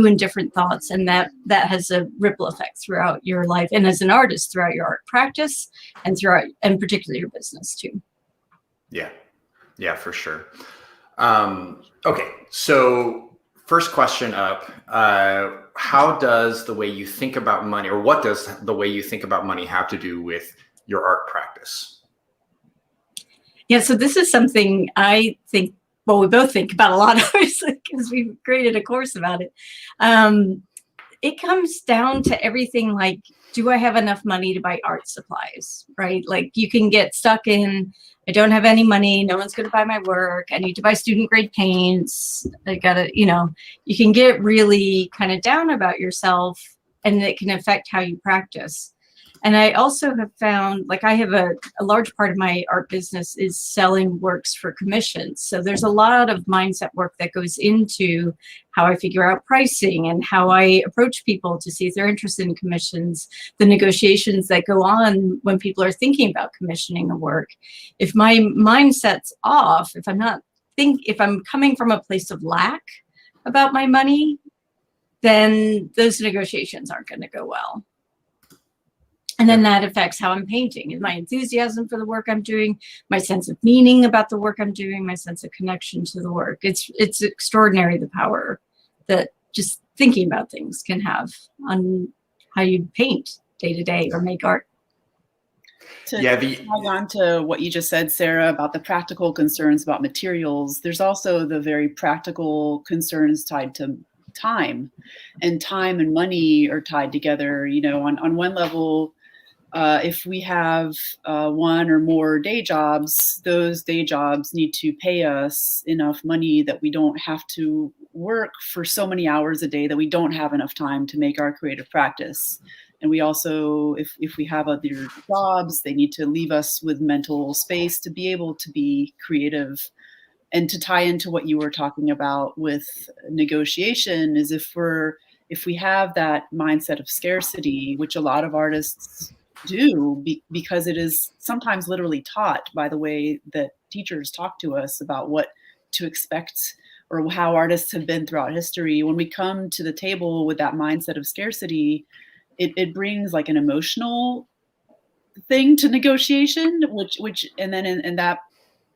and different thoughts, and that has a ripple effect throughout your life, and as an artist throughout your art practice, and particularly your business too. Yeah, for sure. Okay, so first question up, how does the way you think about money, or what does the way you think about money have to do with your art practice? Yeah, so this is something I think, well, we both think about a lot, obviously, because we've created a course about it. It comes down to everything like, do I have enough money to buy art supplies, right? Like you can get stuck in, I don't have any money, no one's going to buy my work, I need to buy student grade paints, I gotta, you can get really kind of down about yourself, and it can affect how you practice. And I also have found, like, I have a large part of my art business is selling works for commissions. So there's a lot of mindset work that goes into how I figure out pricing and how I approach people to see if they're interested in commissions, the negotiations that go on when people are thinking about commissioning a work. If my mindset's off, if I'm coming from a place of lack about my money, then those negotiations aren't going to go well. And then that affects how I'm painting, and my enthusiasm for the work I'm doing, my sense of meaning about the work I'm doing, my sense of connection to the work. It's extraordinary, the power that just thinking about things can have on how you paint day to day or make art. To tag on to what you just said, Sarah, about the practical concerns about materials, there's also the very practical concerns tied to time, and time and money are tied together. On one level, if we have one or more day jobs, those day jobs need to pay us enough money that we don't have to work for so many hours a day that we don't have enough time to make our creative practice. And we also, if we have other jobs, they need to leave us with mental space to be able to be creative. And to tie into what you were talking about with negotiation is if we have that mindset of scarcity, which a lot of artists do, because it is sometimes literally taught by the way that teachers talk to us about what to expect or how artists have been throughout history. When we come to the table with that mindset of scarcity, it brings like an emotional thing to negotiation, which and then in that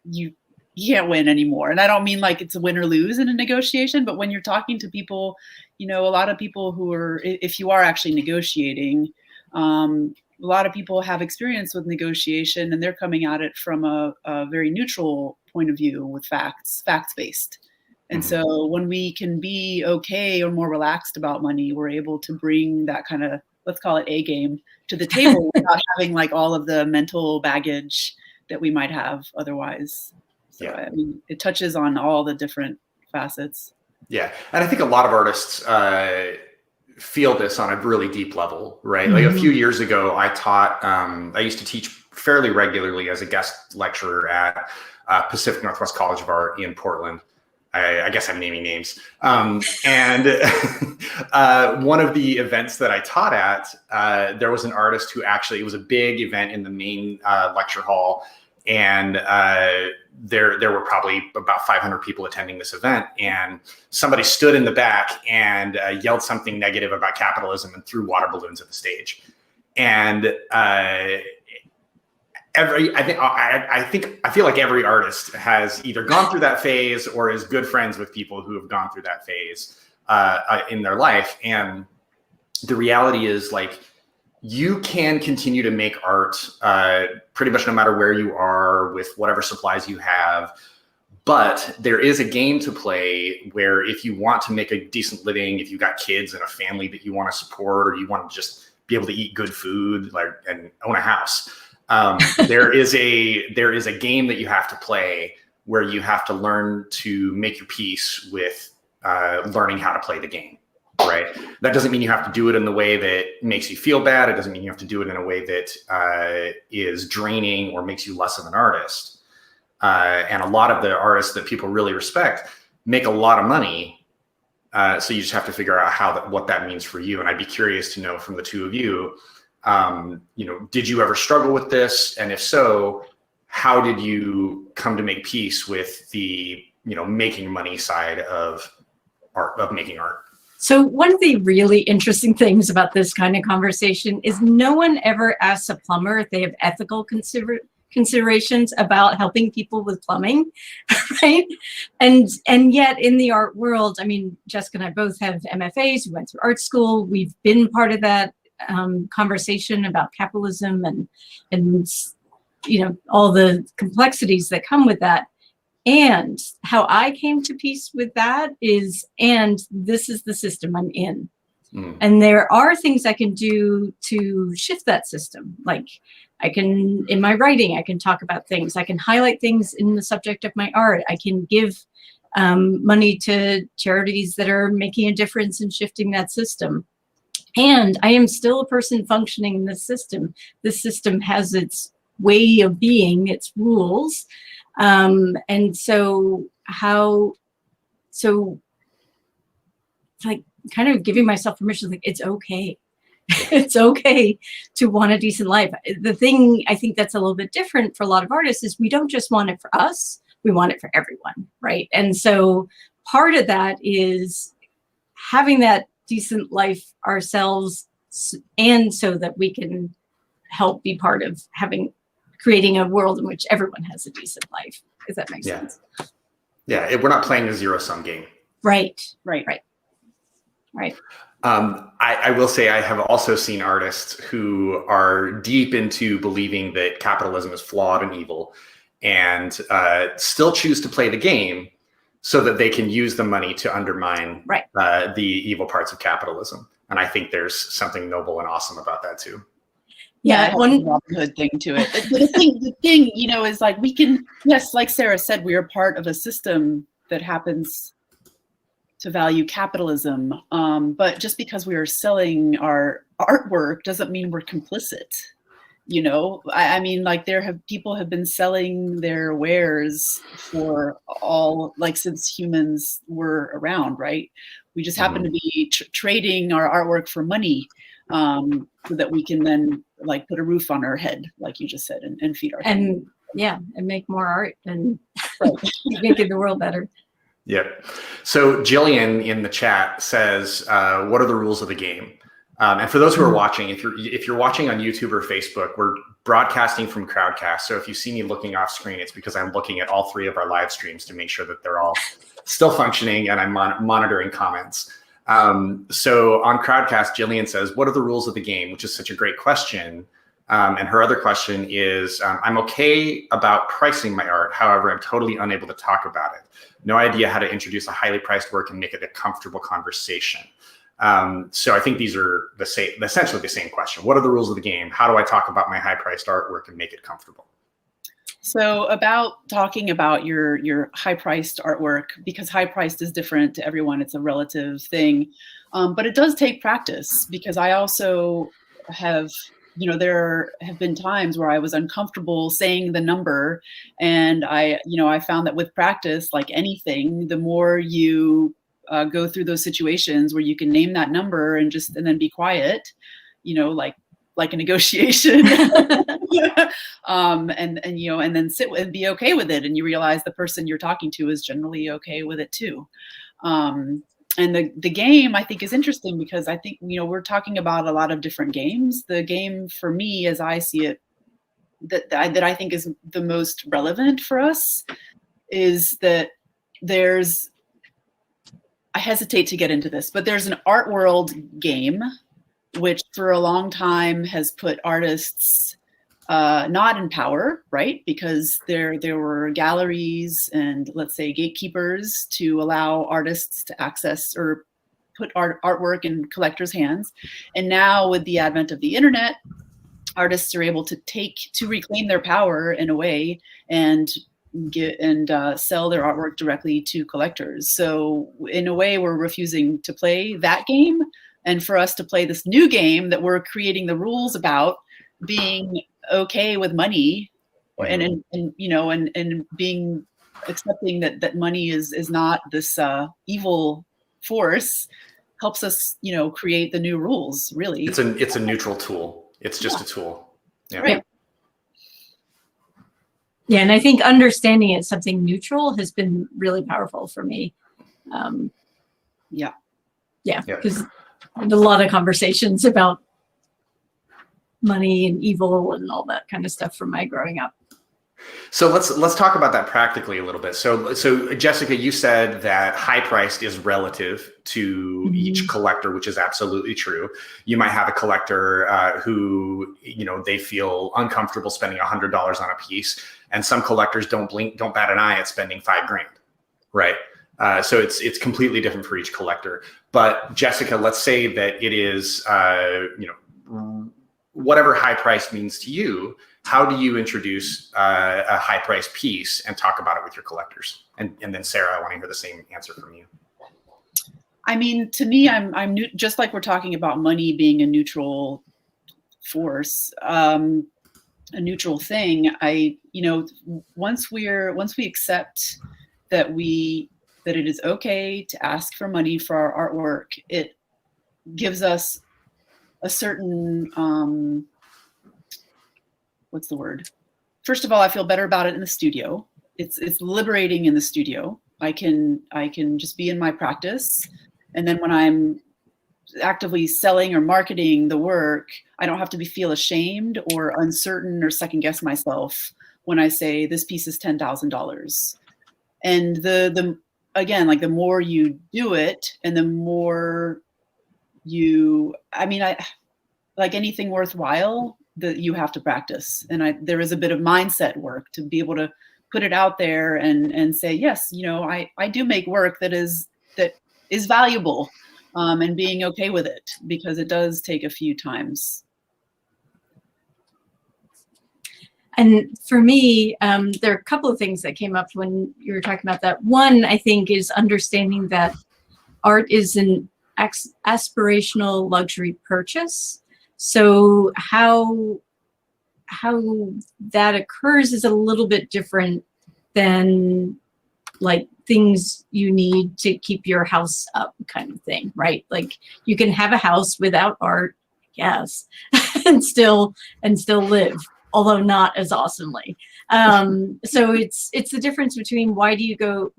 you can't win anymore. And I don't mean like it's a win or lose in a negotiation, but when you're talking to people, a lot of people who are, if you are actually negotiating, a lot of people have experience with negotiation, and they're coming at it from a very neutral point of view with facts-based. And so when we can be okay or more relaxed about money, we're able to bring that kind of, let's call it A game, to the table without having like all of the mental baggage that we might have otherwise. So I mean, it touches on all the different facets. Yeah, and I think a lot of artists feel this on a really deep level, right? Like a few years ago, I used to teach fairly regularly as a guest lecturer at Pacific Northwest College of Art in Portland. I guess I'm naming names. And one of the events that I taught at, there was an artist who actually, it was a big event in the main lecture hall. And there were probably about 500 people attending this event, and somebody stood in the back and yelled something negative about capitalism and threw water balloons at the stage. And I feel like every artist has either gone through that phase or is good friends with people who have gone through that phase in their life. And the reality is, like, you can continue to make art pretty much no matter where you are with whatever supplies you have. But there is a game to play where if you want to make a decent living, if you've got kids and a family that you want to support, or you want to just be able to eat good food, like, and own a house, there is a game that you have to play where you have to learn to make your peace with learning how to play the game. Right. That doesn't mean you have to do it in the way that makes you feel bad. It doesn't mean you have to do it in a way that is draining or makes you less of an artist. And a lot of the artists that people really respect make a lot of money. So you just have to figure out what that means for you. And I'd be curious to know from the two of you, did you ever struggle with this? And if so, how did you come to make peace with the, making money side of art, of making art? So one of the really interesting things about this kind of conversation is no one ever asks a plumber if they have ethical considerations about helping people with plumbing, right? And yet in the art world, I mean, Jessica and I both have MFAs. We went through art school. We've been part of that conversation about capitalism and all the complexities that come with that. And how I came to peace with that is, and this is the system I'm in. And there are things I can do to shift that system. Like I can, in my writing, I can talk about things. I can highlight things in the subject of my art. I can give money to charities that are making a difference in shifting that system. And I am still a person functioning in this system. This system has its way of being, its rules. And so like kind of giving myself permission, like it's okay. It's okay to want a decent life. The thing I think that's a little bit different for a lot of artists is we don't just want it for us, we want it for everyone, right? And so part of that is having that decent life ourselves, and so that we can help be part of creating a world in which everyone has a decent life, if that makes sense. Yeah, we're not playing a zero-sum game. Right. I will say I have also seen artists who are deep into believing that capitalism is flawed and evil, and still choose to play the game so that they can use the money to undermine the evil parts of capitalism. And I think there's something noble and awesome about that too. Yeah, one Robin Hood thing to it. The thing, is like we can, yes, like Sarah said, we are part of a system that happens to value capitalism. But just because we are selling our artwork doesn't mean we're complicit. I mean, like people have been selling their wares for since humans were around, right? We just happen to be trading our artwork for money. So that we can then put a roof on our head, like you just said, and feed our and make more art and making the world better. Yeah. So Jillian in the chat says, "What are the rules of the game?" And for those who are watching, if you're watching on YouTube or Facebook, we're broadcasting from Crowdcast. So if you see me looking off screen, it's because I'm looking at all 3 of our live streams to make sure that they're all still functioning, and I'm monitoring comments. So on Crowdcast, Jillian says, "What are the rules of the game?" Which is such a great question. And her other question is, "I'm okay about pricing my art. However, I'm totally unable to talk about it. No idea how to introduce a highly priced work and make it a comfortable conversation." So I think these are essentially the same question. What are the rules of the game? How do I talk about my high priced artwork and make it comfortable? So about talking about your high-priced artwork, because high-priced is different to everyone, it's a relative thing, but it does take practice, because I also have, there have been times where I was uncomfortable saying the number, and I found that with practice, like anything, the more you go through those situations where you can name that number and then be quiet, like a negotiation, and then sit and be okay with it. And you realize the person you're talking to is generally okay with it too. And the game, I think, is interesting, because I think, we're talking about a lot of different games. The game for me, as I see it, that I think is the most relevant for us is that I hesitate to get into this, but there's an art world game which for a long time has put artists not in power, right? Because there were galleries and, let's say, gatekeepers to allow artists to access or put artwork in collectors' hands. And now with the advent of the internet, artists are able to reclaim their power in a way and sell their artwork directly to collectors. So in a way, we're refusing to play that game. And for us to play this new game that we're creating the rules about, being okay with money, and being accepting that money is not this evil force, helps us, create the new rules. Really, it's a neutral tool. It's just a tool. Yeah. Right. Yeah, and I think understanding it's something neutral has been really powerful for me. Yeah. Yeah, because a lot of conversations about money and evil and all that kind of stuff from my growing up. So let's talk about that practically a little bit. So Jessica, you said that high priced is relative to each collector, which is absolutely true. You might have a collector who, you know, they feel uncomfortable spending $100 on a piece, and some collectors don't bat an eye at spending $5,000, right? So it's completely different for each collector. But Jessica, let's say that it is, you know, whatever high price means to you. How do you introduce a high price piece and talk about it with your collectors? And then Sarah, I want to hear the same answer from you. I mean, to me, I'm just like we're talking about money being a neutral force, a neutral thing. You know, once we accept that it is okay to ask for money for our artwork, it gives us a certain what's the word? First of all, I feel better about it in the studio. It's liberating in the studio. I can just be in my practice, and then when I'm actively selling or marketing the work, I don't have to feel ashamed or uncertain or second guess myself when I say this piece is $10,000. And the again, like the more you do it, and the more you, I mean, like anything worthwhile, that you have to practice. And there is a bit of mindset work to be able to put it out there and say, yes, you know, I do make work that is valuable, and being okay with it, because it does take a few times. And for me, there are a couple of things that came up when you were talking about that. One, I think, is understanding that art is an aspirational luxury purchase. So how that occurs is a little bit different than like things you need to keep your house up kind of thing, right? Like you can have a house without art, yes, and still live, although not as awesomely. So it's the difference between why would you go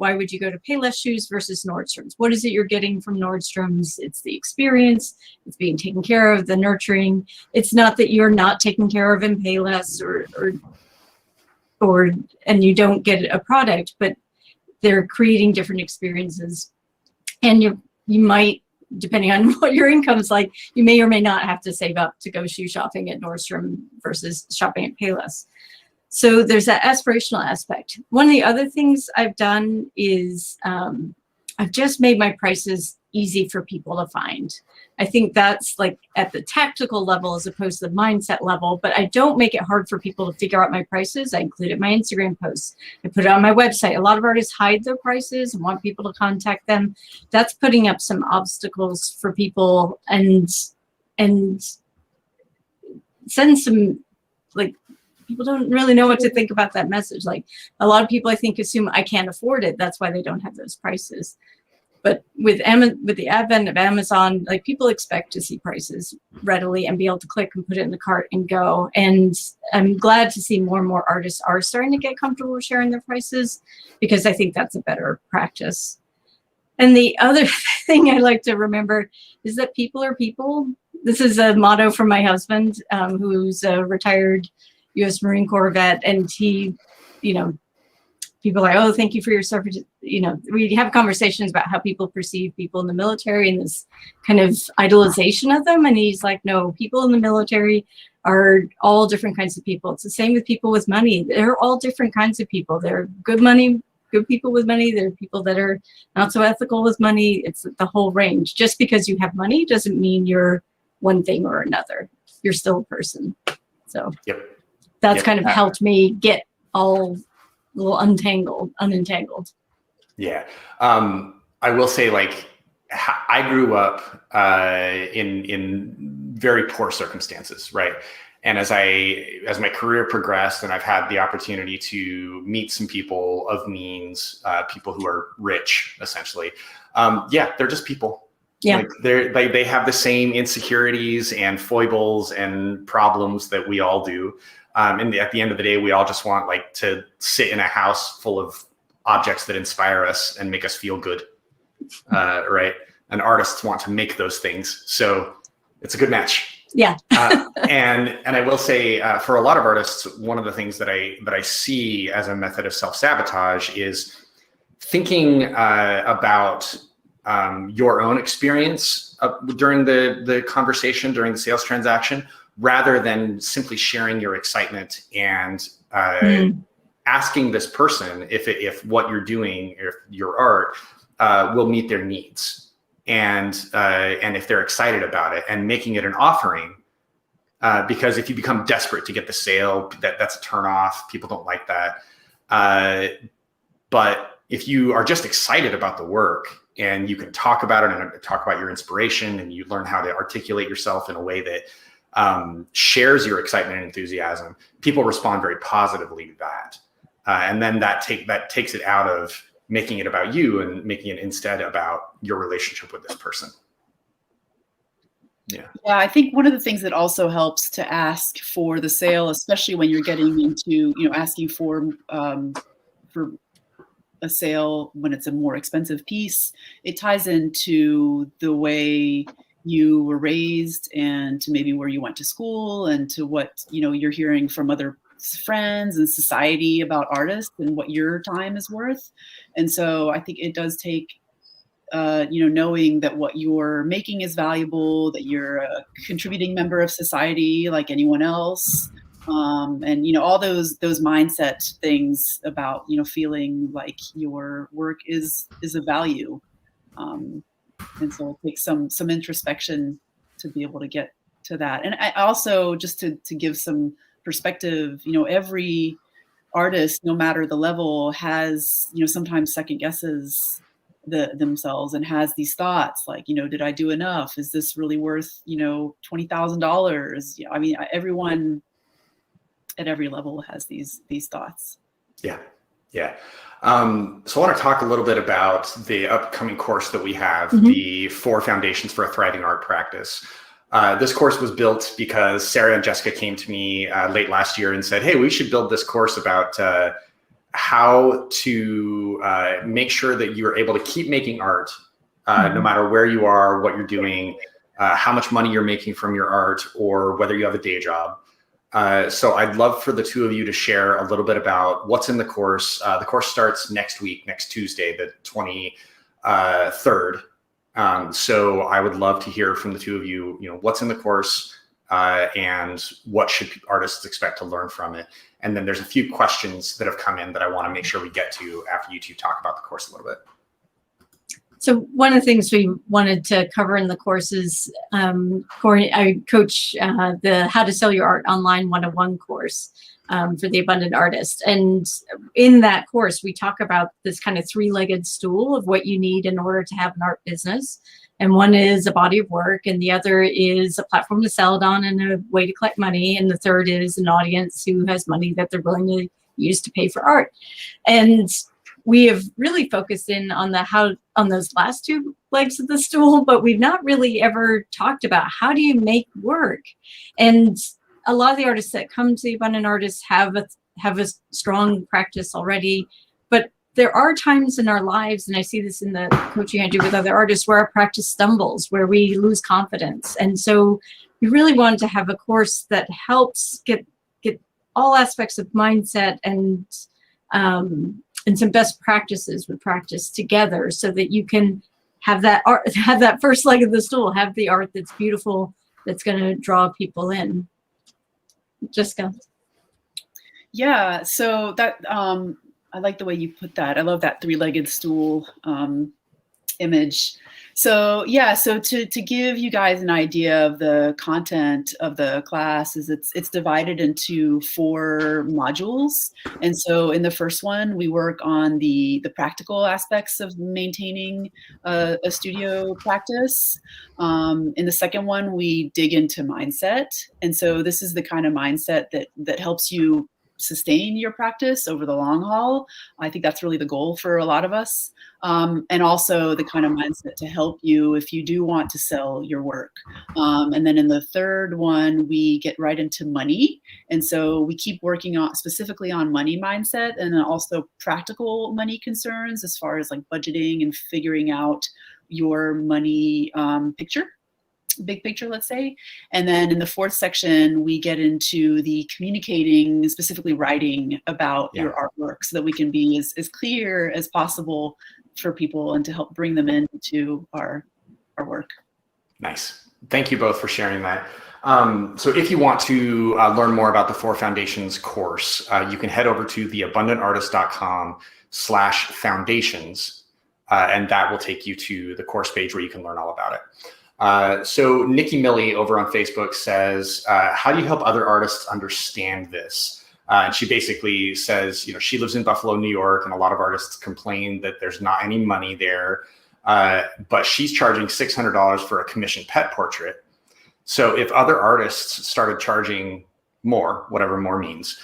to Payless Shoes versus Nordstrom's? What is it you're getting from Nordstrom's? It's the experience, it's being taken care of, the nurturing. It's not that you're not taken care of in Payless or and you don't get a product, but they're creating different experiences. And you might, depending on what your income's like, you may or may not have to save up to go shoe shopping at Nordstrom versus shopping at Payless. So there's that aspirational aspect. One of the other things I've done is I've just made my prices easy for people to find. I think that's like at the tactical level as opposed to the mindset level, but I don't make it hard for people to figure out my prices. I include it in my Instagram posts. I put it on my website. A lot of artists hide their prices and want people to contact them. That's putting up some obstacles for people and send some, like, people don't really know what to think about that message. Like a lot of people, I think, assume I can't afford it. That's why they don't have those prices. But with the advent of Amazon, like people expect to see prices readily and be able to click and put it in the cart and go. And I'm glad to see more and more artists are starting to get comfortable with sharing their prices, because I think that's a better practice. And the other thing I like to remember is that people are people. This is a motto from my husband, who's a retired U.S. Marine Corps vet, and he, you know, people are like, oh, thank you for your service. You know, we have conversations about how people perceive people in the military and this kind of idolization of them. And he's like, no, people in the military are all different kinds of people. It's the same with people with money. They're all different kinds of people. They're good people with money. There are people that are not so ethical with money. It's the whole range. Just because you have money doesn't mean you're one thing or another. You're still a person. So that's kind of helped me get all a little unentangled. Yeah. I will say, like, I grew up in very poor circumstances, right? And as my career progressed and I've had the opportunity to meet some people of means, people who are rich, essentially, they're just people. Yeah. Like they have the same insecurities and foibles and problems that we all do. And at the end of the day, we all just want like to sit in a house full of objects that inspire us and make us feel good, right? and artists want to make those things. So it's a good match. Yeah. And I will say, for a lot of artists, one of the things that I see as a method of self-sabotage is thinking about your own experience during the conversation, during the sales transaction, rather than simply sharing your excitement and asking this person if what you're doing, if your art will meet their needs, and if they're excited about it, and making it an offering. Because if you become desperate to get the sale, that's a turnoff. People don't like that. But if you are just excited about the work and you can talk about it and talk about your inspiration, and you learn how to articulate yourself in a way that shares your excitement and enthusiasm, people respond very positively to that. And then that takes it out of making it about you and making it instead about your relationship with this person. Yeah, I think one of the things that also helps to ask for the sale, especially when you're getting into, asking for a sale when it's a more expensive piece, it ties into the way you were raised and to maybe where you went to school and to what, you're hearing from other friends and society about artists and what your time is worth. And so I think it does take knowing that what you're making is valuable, that you're a contributing member of society like anyone else, and all those mindset things about feeling like your work is a value, and so it takes some introspection to be able to get to that. And I also, just to give some perspective, every artist, no matter the level, has sometimes second guesses themselves and has these thoughts like, did I do enough? Is this really worth, $20,000? I mean, everyone at every level has these thoughts. Yeah. Yeah. So I want to talk a little bit about the upcoming course that we have, the 4 Foundations for a Thriving Art Practice. This course was built because Sarah and Jessica came to me late last year and said, hey, we should build this course about how to make sure that you're able to keep making art no matter where you are, what you're doing, how much money you're making from your art, or whether you have a day job. So I'd love for the two of you to share a little bit about what's in the course. The course starts next week, next Tuesday, the 23rd. So I would love to hear from the two of you, what's in the course and what should artists expect to learn from it. And then there's a few questions that have come in that I want to make sure we get to after you two talk about the course a little bit. So one of the things we wanted to cover in the course is, Cory, I coach the How to Sell Your Art Online 101 course for the abundant artist. And in that course, we talk about this kind of 3-legged stool of what you need in order to have an art business. And one is a body of work, and the other is a platform to sell it on and a way to collect money. And the third is an audience who has money that they're willing to use to pay for art. And we have really focused in on those last 2 legs of the stool, but we've not really ever talked about how do you make work. And a lot of the artists that come to the Abundant Artists have a strong practice already, but there are times in our lives, and I see this in the coaching I do with other artists, where our practice stumbles, where we lose confidence. And so we really wanted to have a course that helps get all aspects of mindset and some best practices with practice together, so that you can have that art, have that first leg of the stool, have the art that's beautiful, that's going to draw people in. Jessica. Yeah, so that I like the way you put that. I love that 3-legged stool image. So to give you guys an idea of the content of the class, is it's divided into 4 modules. And so in the first one, we work on the practical aspects of maintaining a studio practice. In the second one, we dig into mindset. And so this is the kind of mindset that helps you sustain your practice over the long haul. I think that's really the goal for a lot of us. And also the kind of mindset to help you if you do want to sell your work. And then in the third one, we get right into money. And so we keep working on specifically on money mindset, and then also practical money concerns as far as like budgeting and figuring out your money picture, big picture, let's say. And then in the fourth section, we get into the communicating, specifically writing about your artwork so that we can be as clear as possible for people and to help bring them into our work. Nice. Thank you both for sharing that. So if you want to learn more about the Four Foundations course, you can head over to theabundantartist.com/foundations, and that will take you to the course page where you can learn all about it. So Nikki Milley over on Facebook says, how do you help other artists understand this? And she basically says, she lives in Buffalo, New York, and a lot of artists complain that there's not any money there, but she's charging $600 for a commissioned pet portrait. So if other artists started charging more, whatever more means,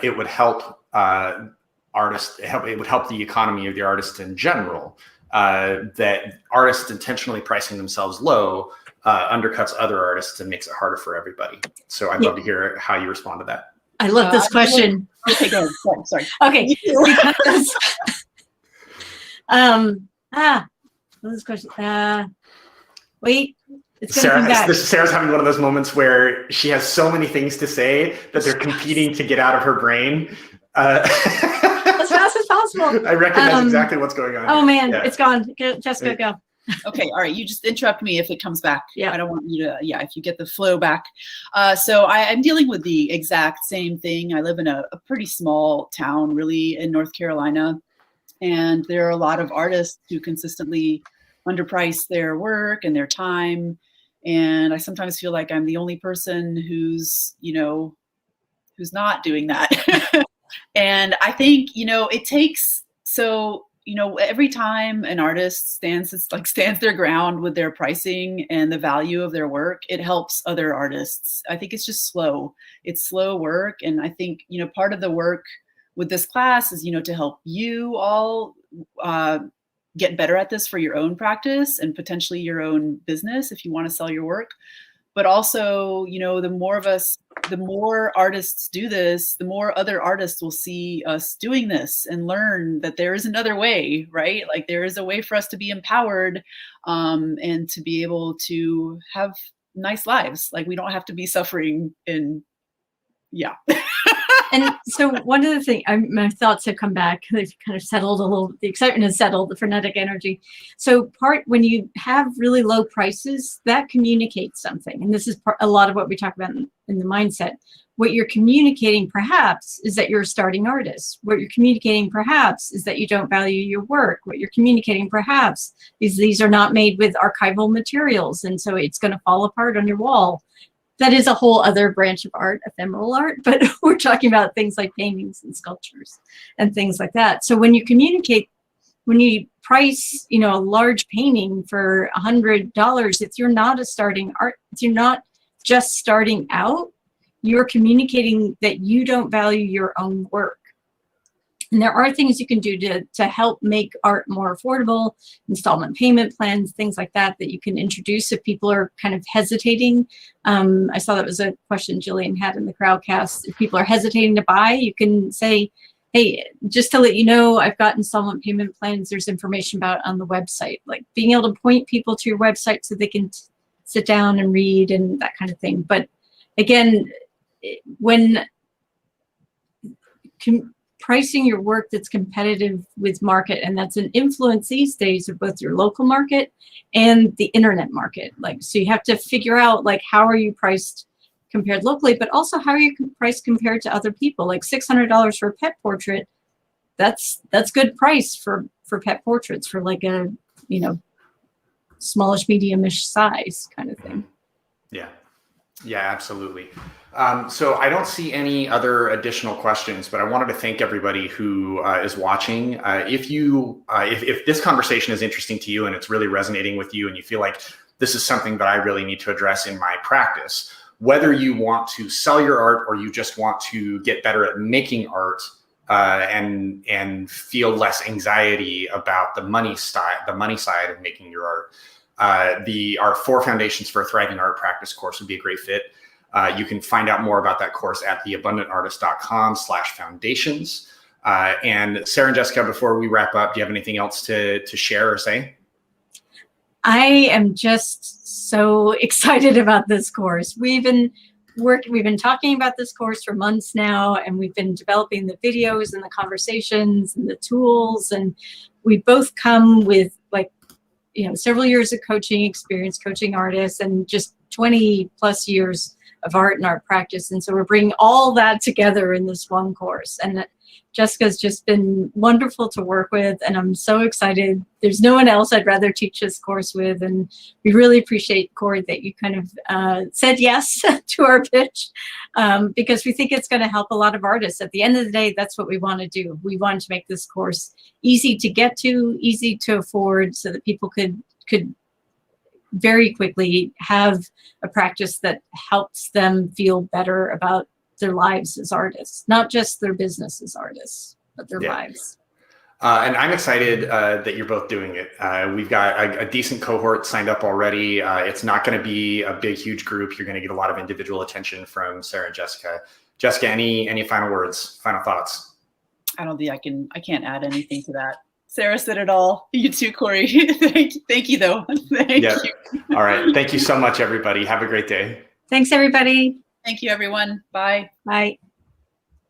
it would help artists. It would help the economy of the artists in general. That artists intentionally pricing themselves low undercuts other artists and makes it harder for everybody. So I'd love to hear how you respond to that. I love this question. Okay, go ahead. Sorry. Okay. Because, this question. Wait. It's Sarah's having one of those moments where she has so many things to say that they're competing to get out of her brain. As fast as possible. I recognize exactly what's going on. Oh man, it's gone. Jessica, go. Okay, all right. You just interrupt me if it comes back. Yeah. I don't want you to, if you get the flow back. So I'm dealing with the exact same thing. I live in a pretty small town, really, in North Carolina. And there are a lot of artists who consistently underprice their work and their time. And I sometimes feel like I'm the only person who's not doing that. And I think, it takes, every time an artist stands their ground with their pricing and the value of their work, it helps other artists. I think it's just slow. It's slow work. And I think, part of the work with this class is, to help you all get better at this for your own practice and potentially your own business if you want to sell your work. But also, the more artists do this, the more other artists will see us doing this and learn that there is another way, right? Like there is a way for us to be empowered and to be able to have nice lives. Like we don't have to be suffering And so one of the things, my thoughts have come back, they've kind of settled a little, the excitement has settled, the frenetic energy. So when you have really low prices, that communicates something. And this is a lot of what we talk about in the mindset. What you're communicating perhaps is that you're a starting artist. What you're communicating perhaps is that you don't value your work. What you're communicating perhaps is these are not made with archival materials. And so it's going to fall apart on your wall. That is a whole other branch of art, ephemeral art, but we're talking about things like paintings and sculptures and things like that. So when you communicate, when you price, a large painting for $100, if you're not a starting art, if you're not just starting out, you're communicating that you don't value your own work. And there are things you can do to help make art more affordable, installment payment plans, things like that you can introduce if people are kind of hesitating. I saw that was a question Jillian had in the Crowdcast. If people are hesitating to buy, you can say, hey, just to let you know, I've got installment payment plans. There's information about it on the website. Like being able to point people to your website so they can sit down and read and that kind of thing. But again, when pricing your work that's competitive with market, and that's an influence these days of both your local market and the internet market. So you have to figure out how are you priced compared locally, but also how are you priced compared to other people. Like $600 for a pet portrait, that's good price for pet portraits for like a smallish, medium-ish size kind of thing. Yeah, absolutely. So I don't see any other additional questions, but I wanted to thank everybody who is watching. If this conversation is interesting to you and it's really resonating with you and you feel like this is something that I really need to address in my practice, whether you want to sell your art or you just want to get better at making art and feel less anxiety about the money side of making your art, our 4 Foundations for a Thriving Art Practice course would be a great fit. You can find out more about that course at theabundantartist.com/foundations. And Sarah and Jessica, before we wrap up, do you have anything else to share or say? I am just so excited about this course. We've been talking about this course for months now, and we've been developing the videos and the conversations and the tools, and we both come with several years of coaching experience, coaching artists, and just 20 plus years of art and art practice. And so we're bringing all that together in this one course. And Jessica's just been wonderful to work with, and I'm so excited. There's no one else I'd rather teach this course with, and we really appreciate, Cory, that you kind of said yes to our pitch, because we think it's going to help a lot of artists. At the end of the day, that's what we want to do. We want to make this course easy to get to, easy to afford, so that people could very quickly have a practice that helps them feel better about their lives as artists, not just their business as artists, but their lives. And I'm excited that you're both doing it. We've got a decent cohort signed up already. It's not going to be a big, huge group. You're going to get a lot of individual attention from Sarah and Jessica. Jessica, any final words, final thoughts? I don't think I can't add anything to that. Sarah said it all. You too, Cory. Thank you, though. Thank you. All right. Thank you so much, everybody. Have a great day. Thanks, everybody. Thank you, everyone. Bye. Bye.